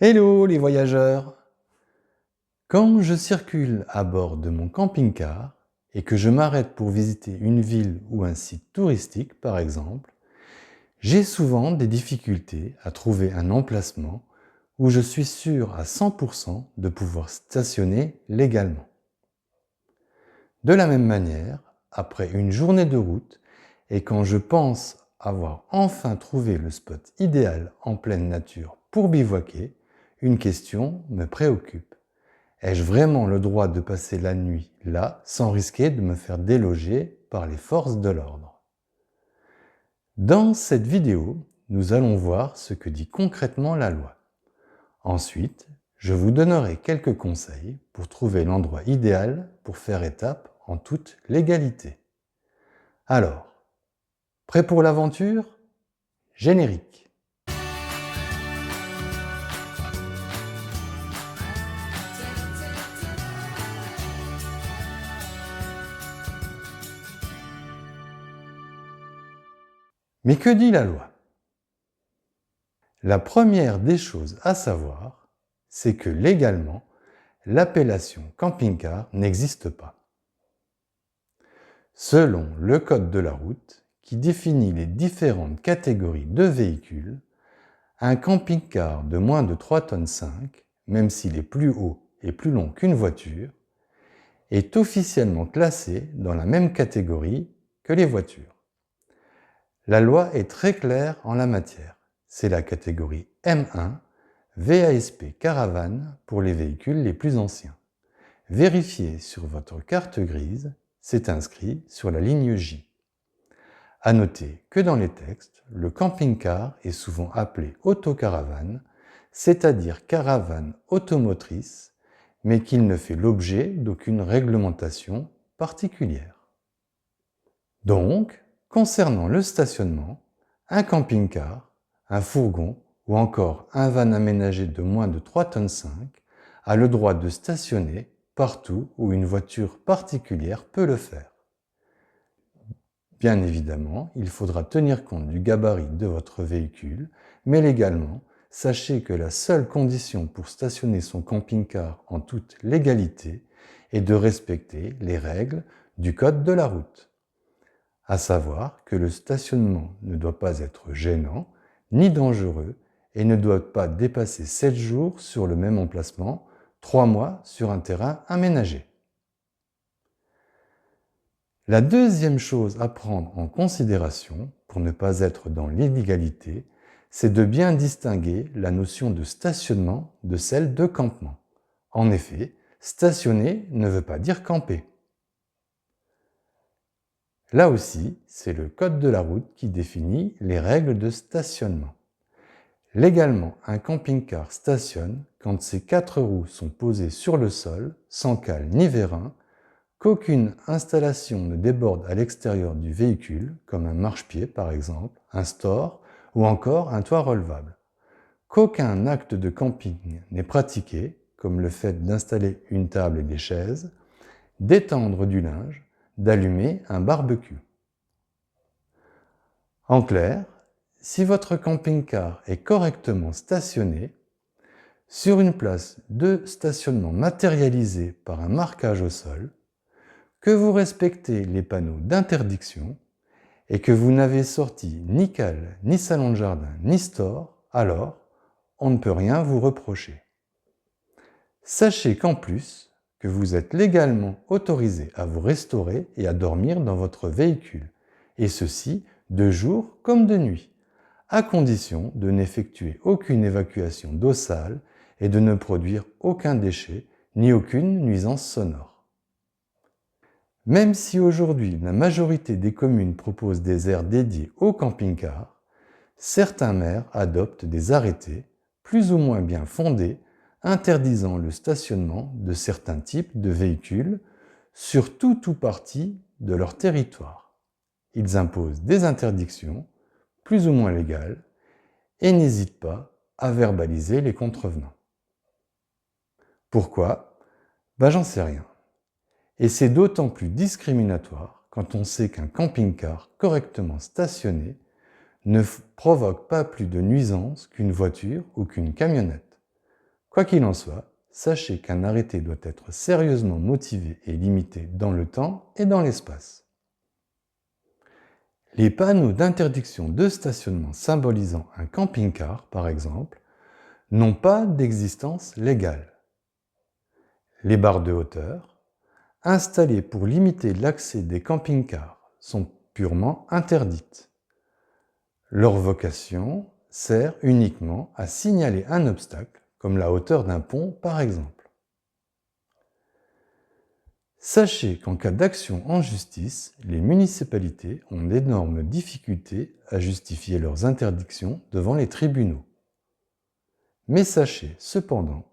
Hello les voyageurs! Quand je circule à bord de mon camping-car et que je m'arrête pour visiter une ville ou un site touristique par exemple, j'ai souvent des difficultés à trouver un emplacement où je suis sûr à 100% de pouvoir stationner légalement. De la même manière, après une journée de route et quand je pense avoir enfin trouvé le spot idéal en pleine nature pour bivouaquer, une question me préoccupe. Ai-je vraiment le droit de passer la nuit là sans risquer de me faire déloger par les forces de l'ordre? Dans cette vidéo, nous allons voir ce que dit concrètement la loi. Ensuite, je vous donnerai quelques conseils pour trouver l'endroit idéal pour faire étape en toute légalité. Alors, prêt pour l'aventure? Générique. Mais que dit la loi? La première des choses à savoir, c'est que légalement, l'appellation camping-car n'existe pas. Selon le code de la route, qui définit les différentes catégories de véhicules, un camping-car de moins de 3,5 tonnes, même s'il est plus haut et plus long qu'une voiture, est officiellement classé dans la même catégorie que les voitures. La loi est très claire en la matière. C'est la catégorie M1, VASP Caravane pour les véhicules les plus anciens. Vérifiez sur votre carte grise, c'est inscrit sur la ligne J. À noter que dans les textes, le camping-car est souvent appelé autocaravane, c'est-à-dire caravane automotrice, mais qu'il ne fait l'objet d'aucune réglementation particulière. Donc, concernant le stationnement, un camping-car, un fourgon ou encore un van aménagé de moins de 3,5 tonnes a le droit de stationner partout où une voiture particulière peut le faire. Bien évidemment, il faudra tenir compte du gabarit de votre véhicule, mais légalement, sachez que la seule condition pour stationner son camping-car en toute légalité est de respecter les règles du code de la route. À savoir que le stationnement ne doit pas être gênant ni dangereux et ne doit pas dépasser 7 jours sur le même emplacement, 3 mois sur un terrain aménagé. La deuxième chose à prendre en considération pour ne pas être dans l'illégalité, c'est de bien distinguer la notion de stationnement de celle de campement. En effet, stationner ne veut pas dire camper. Là aussi, c'est le code de la route qui définit les règles de stationnement. Légalement, un camping-car stationne quand ses 4 roues sont posées sur le sol, sans cale ni vérin, qu'aucune installation ne déborde à l'extérieur du véhicule, comme un marchepied par exemple, un store ou encore un toit relevable. Qu'aucun acte de camping n'est pratiqué, comme le fait d'installer une table et des chaises, d'étendre du linge, d'allumer un barbecue. En clair, si votre camping-car est correctement stationné, sur une place de stationnement matérialisée par un marquage au sol, que vous respectez les panneaux d'interdiction et que vous n'avez sorti ni cale, ni salon de jardin, ni store, alors on ne peut rien vous reprocher. Sachez qu'en plus, que vous êtes légalement autorisé à vous restaurer et à dormir dans votre véhicule, et ceci de jour comme de nuit, à condition de n'effectuer aucune évacuation d'eau sale et de ne produire aucun déchet ni aucune nuisance sonore. Même si aujourd'hui la majorité des communes proposent des aires dédiées aux camping-cars, certains maires adoptent des arrêtés, plus ou moins bien fondés, interdisant le stationnement de certains types de véhicules sur tout ou partie de leur territoire. Ils imposent des interdictions, plus ou moins légales, et n'hésitent pas à verbaliser les contrevenants. Pourquoi? J'en sais rien. Et c'est d'autant plus discriminatoire quand on sait qu'un camping-car correctement stationné ne provoque pas plus de nuisances qu'une voiture ou qu'une camionnette. Quoi qu'il en soit, sachez qu'un arrêté doit être sérieusement motivé et limité dans le temps et dans l'espace. Les panneaux d'interdiction de stationnement symbolisant un camping-car, par exemple, n'ont pas d'existence légale. Les barres de hauteur, installées pour limiter l'accès des camping-cars, sont purement interdites. Leur vocation sert uniquement à signaler un obstacle, comme la hauteur d'un pont par exemple. Sachez qu'en cas d'action en justice, les municipalités ont d'énormes difficultés à justifier leurs interdictions devant les tribunaux. Mais sachez cependant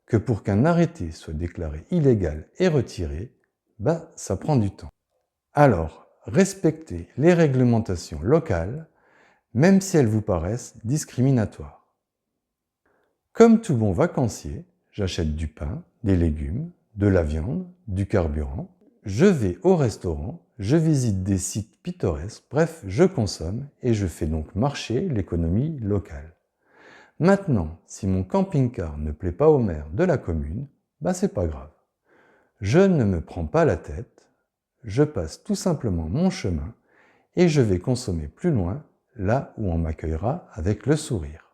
que pour qu'un arrêté soit déclaré illégal et retiré, ça prend du temps. Alors, respectez les réglementations locales, même si elles vous paraissent discriminatoires. Comme tout bon vacancier, j'achète du pain, des légumes, de la viande, du carburant, je vais au restaurant, je visite des sites pittoresques, bref, je consomme et je fais donc marcher l'économie locale. Maintenant, si mon camping-car ne plaît pas au maire de la commune, c'est pas grave. Je ne me prends pas la tête, je passe tout simplement mon chemin et je vais consommer plus loin, là où on m'accueillera avec le sourire.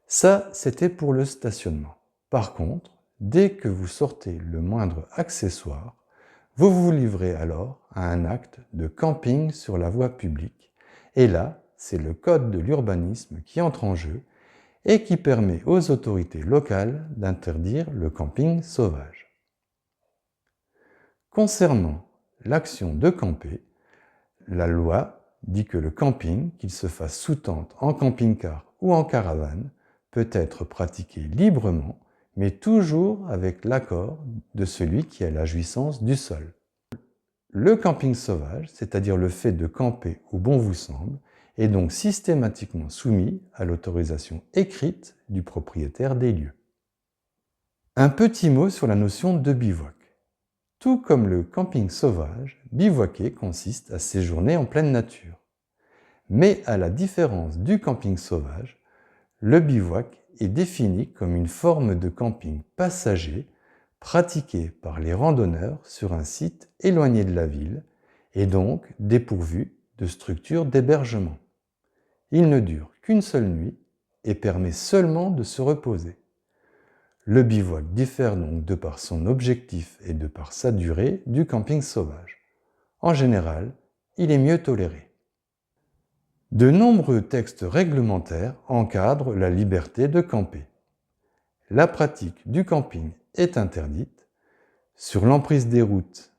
Ça, c'était pour le stationnement. Par contre, dès que vous sortez le moindre accessoire, vous vous livrez alors à un acte de camping sur la voie publique. Et là, c'est le code de l'urbanisme qui entre en jeu et qui permet aux autorités locales d'interdire le camping sauvage. Concernant l'action de camper, la loi dit que le camping, qu'il se fasse sous tente, en camping-car ou en caravane, peut être pratiqué librement, mais toujours avec l'accord de celui qui a la jouissance du sol. Le camping sauvage, c'est-à-dire le fait de camper où bon vous semble, est donc systématiquement soumis à l'autorisation écrite du propriétaire des lieux. Un petit mot sur la notion de bivouac. Tout comme le camping sauvage, bivouaquer consiste à séjourner en pleine nature. Mais à la différence du camping sauvage, le bivouac est défini comme une forme de camping passager pratiqué par les randonneurs sur un site éloigné de la ville et donc dépourvu de structures d'hébergement. Il ne dure qu'une seule nuit et permet seulement de se reposer. Le bivouac diffère donc de par son objectif et de par sa durée du camping sauvage. En général, il est mieux toléré. De nombreux textes réglementaires encadrent la liberté de camper. La pratique du camping est interdite sur l'emprise des routes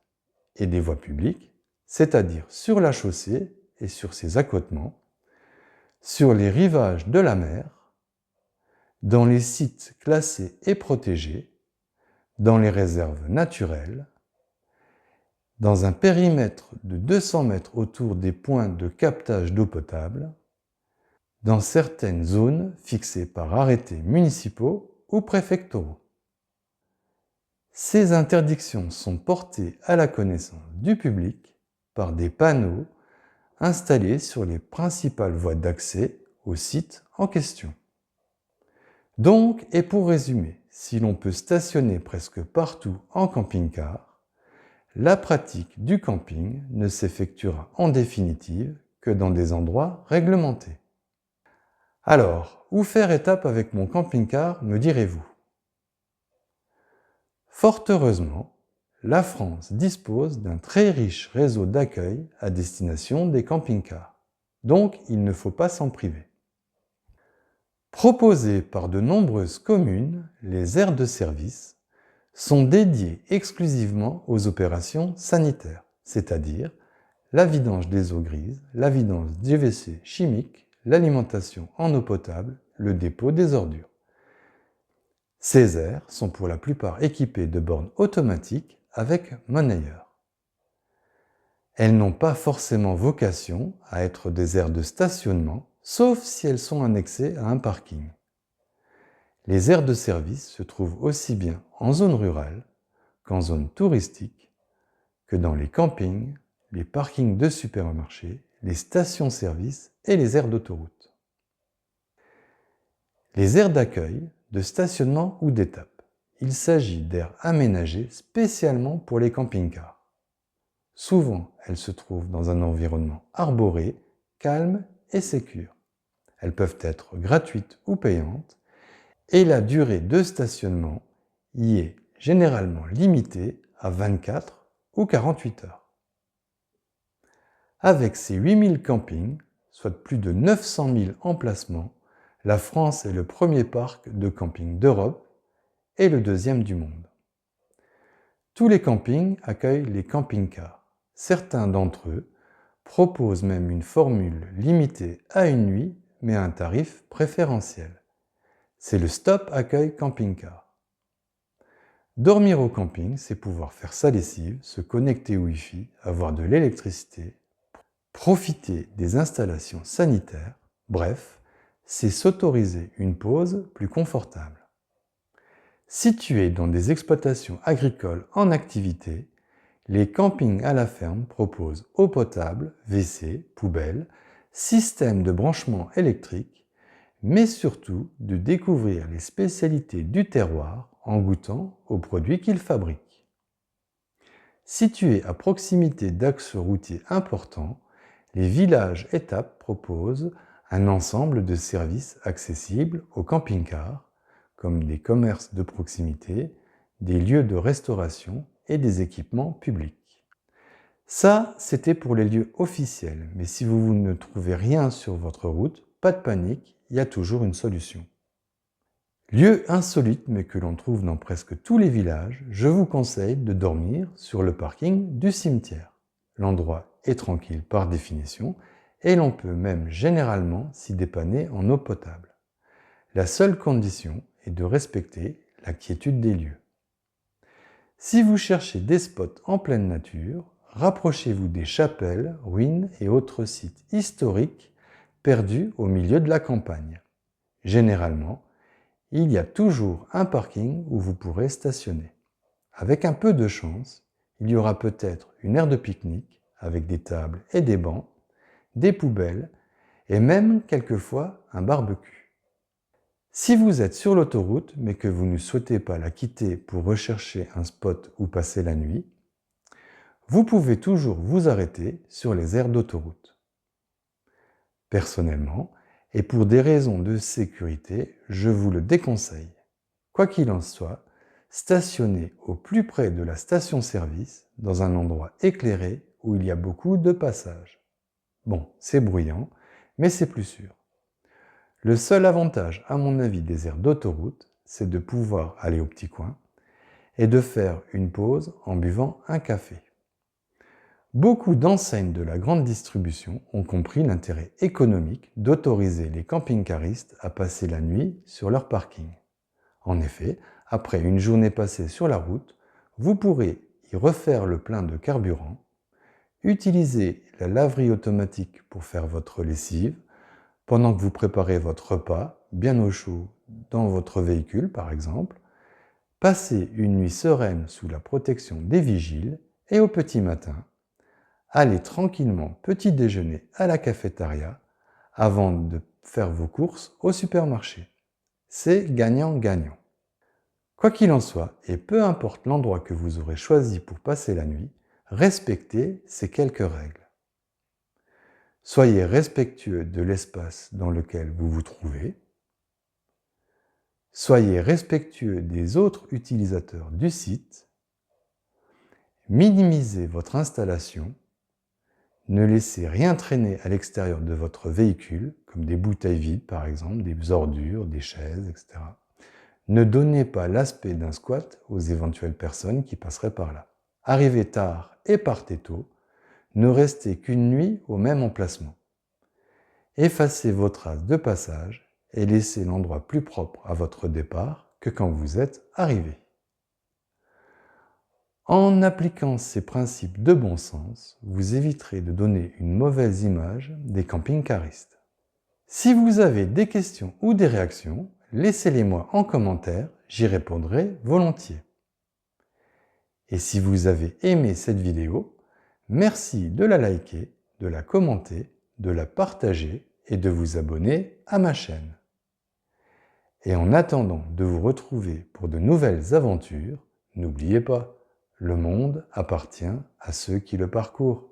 et des voies publiques, c'est-à-dire sur la chaussée et sur ses accotements, sur les rivages de la mer, dans les sites classés et protégés, dans les réserves naturelles, dans un périmètre de 200 mètres autour des points de captage d'eau potable, dans certaines zones fixées par arrêtés municipaux ou préfectoraux. Ces interdictions sont portées à la connaissance du public par des panneaux installés sur les principales voies d'accès au site en question. Donc, et pour résumer, si l'on peut stationner presque partout en camping-car, la pratique du camping ne s'effectuera en définitive que dans des endroits réglementés. Alors, où faire étape avec mon camping-car, me direz-vous? Fort heureusement, la France dispose d'un très riche réseau d'accueil à destination des camping-cars. Donc, il ne faut pas s'en priver. Proposées par de nombreuses communes, les aires de service sont dédiées exclusivement aux opérations sanitaires, c'est-à-dire la vidange des eaux grises, la vidange des WC chimiques, l'alimentation en eau potable, le dépôt des ordures. Ces aires sont pour la plupart équipées de bornes automatiques avec monnayeur. Elles n'ont pas forcément vocation à être des aires de stationnement, sauf si elles sont annexées à un parking. Les aires de service se trouvent aussi bien en zone rurale qu'en zone touristique, que dans les campings, les parkings de supermarchés, les stations-service et les aires d'autoroute. Les aires d'accueil, de stationnement ou d'étape. Il s'agit d'aires aménagées spécialement pour les camping-cars. Souvent, elles se trouvent dans un environnement arboré, calme et sécure. Elles peuvent être gratuites ou payantes et la durée de stationnement y est généralement limitée à 24 ou 48 heures. Avec ses 8000 campings, soit plus de 900 000 emplacements, la France est le premier parc de camping d'Europe et le deuxième du monde. Tous les campings accueillent les camping-cars. Certains d'entre eux proposent même une formule limitée à une nuit, mais à un tarif préférentiel. C'est le Stop Accueil Camping-Car. Dormir au camping, c'est pouvoir faire sa lessive, se connecter au Wi-Fi, avoir de l'électricité, profiter des installations sanitaires, bref, c'est s'autoriser une pause plus confortable. Situés dans des exploitations agricoles en activité, les campings à la ferme proposent eau potable, WC, poubelle, système de branchement électrique, mais surtout de découvrir les spécialités du terroir en goûtant aux produits qu'ils fabriquent. Situés à proximité d'axes routiers importants, les villages étapes proposent un ensemble de services accessibles aux camping-cars, comme des commerces de proximité, des lieux de restauration et des équipements publics. Ça, c'était pour les lieux officiels, mais si vous ne trouvez rien sur votre route, pas de panique, il y a toujours une solution. Lieu insolite mais que l'on trouve dans presque tous les villages, je vous conseille de dormir sur le parking du cimetière. L'endroit est tranquille par définition et l'on peut même généralement s'y dépanner en eau potable. La seule condition est de respecter la quiétude des lieux. Si vous cherchez des spots en pleine nature, rapprochez-vous des chapelles, ruines et autres sites historiques perdus au milieu de la campagne. Généralement, il y a toujours un parking où vous pourrez stationner. Avec un peu de chance, il y aura peut-être une aire de pique-nique avec des tables et des bancs, des poubelles et même quelquefois un barbecue. Si vous êtes sur l'autoroute mais que vous ne souhaitez pas la quitter pour rechercher un spot où passer la nuit, vous pouvez toujours vous arrêter sur les aires d'autoroute. Personnellement, et pour des raisons de sécurité, je vous le déconseille. Quoi qu'il en soit, stationnez au plus près de la station-service, dans un endroit éclairé où il y a beaucoup de passages. Bon, c'est bruyant, mais c'est plus sûr. Le seul avantage, à mon avis, des aires d'autoroute, c'est de pouvoir aller au petit coin et de faire une pause en buvant un café. Beaucoup d'enseignes de la grande distribution ont compris l'intérêt économique d'autoriser les camping-caristes à passer la nuit sur leur parking. En effet, après une journée passée sur la route, vous pourrez y refaire le plein de carburant, utiliser la laverie automatique pour faire votre lessive, pendant que vous préparez votre repas, bien au chaud, dans votre véhicule par exemple, passer une nuit sereine sous la protection des vigiles et au petit matin, allez tranquillement petit déjeuner à la cafétéria avant de faire vos courses au supermarché. C'est gagnant-gagnant. Quoi qu'il en soit, et peu importe l'endroit que vous aurez choisi pour passer la nuit, respectez ces quelques règles. Soyez respectueux de l'espace dans lequel vous vous trouvez. Soyez respectueux des autres utilisateurs du site. Minimisez votre installation. Ne laissez rien traîner à l'extérieur de votre véhicule, comme des bouteilles vides par exemple, des ordures, des chaises, etc. Ne donnez pas l'aspect d'un squat aux éventuelles personnes qui passeraient par là. Arrivez tard et partez tôt. Ne restez qu'une nuit au même emplacement. Effacez vos traces de passage et laissez l'endroit plus propre à votre départ que quand vous êtes arrivé. En appliquant ces principes de bon sens, vous éviterez de donner une mauvaise image des camping-caristes. Si vous avez des questions ou des réactions, laissez-les-moi en commentaire, j'y répondrai volontiers. Et si vous avez aimé cette vidéo, merci de la liker, de la commenter, de la partager et de vous abonner à ma chaîne. Et en attendant de vous retrouver pour de nouvelles aventures, n'oubliez pas, le monde appartient à ceux qui le parcourent.